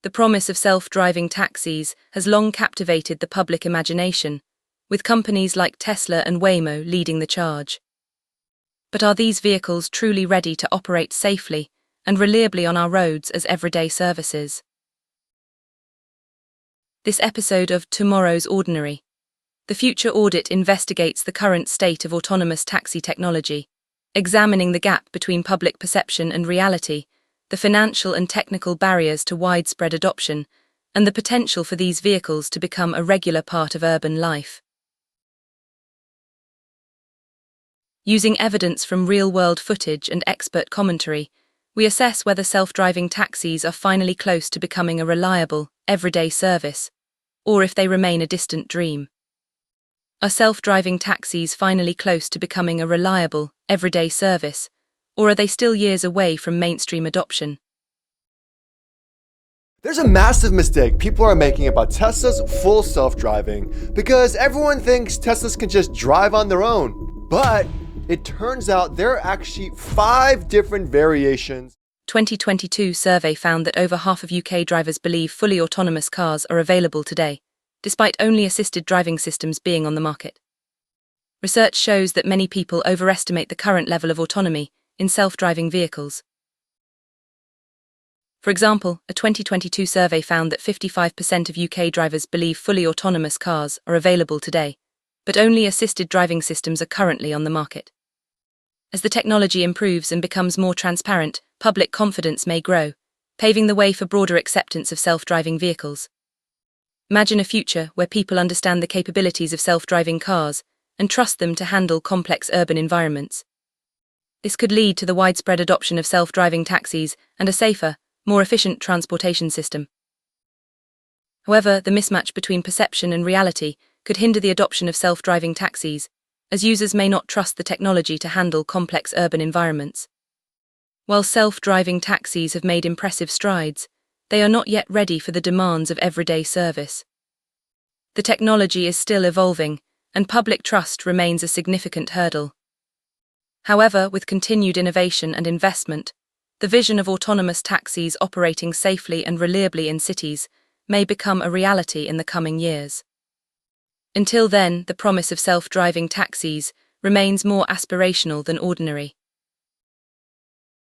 The promise of self-driving taxis has long captivated the public imagination, with companies like Tesla and Waymo leading the charge. But are these vehicles truly ready to operate safely and reliably on our roads as everyday services? This episode of Tomorrow's Ordinary, the Future Audit investigates the current state of autonomous taxi technology, examining the gap between public perception and reality, the financial and technical barriers to widespread adoption, and the potential for these vehicles to become a regular part of urban life. Using evidence from real-world footage and expert commentary, we assess whether self-driving taxis are finally close to becoming a reliable, everyday service, or if they remain a distant dream. Are self-driving taxis finally close to becoming a reliable, everyday service, or are they still years away from mainstream adoption? There's a massive mistake people are making about Tesla's full self-driving because everyone thinks Teslas can just drive on their own. But it turns out there are actually 5 different variations. 2022 survey found that over half of UK drivers believe fully autonomous cars are available today, despite only assisted driving systems being on the market. Research shows that many people overestimate the current level of autonomy in self-driving vehicles. For example, a 2022 survey found that 55% of UK drivers believe fully autonomous cars are available today, but only assisted driving systems are currently on the market. As the technology improves and becomes more transparent, public confidence may grow, paving the way for broader acceptance of self-driving vehicles. Imagine a future where people understand the capabilities of self-driving cars and trust them to handle complex urban environments. This could lead to the widespread adoption of self-driving taxis and a safer, more efficient transportation system. However, the mismatch between perception and reality could hinder the adoption of self-driving taxis, as users may not trust the technology to handle complex urban environments. While self-driving taxis have made impressive strides, they are not yet ready for the demands of everyday service. The technology is still evolving, and public trust remains a significant hurdle. However, with continued innovation and investment, the vision of autonomous taxis operating safely and reliably in cities may become a reality in the coming years. Until then, the promise of self-driving taxis remains more aspirational than ordinary.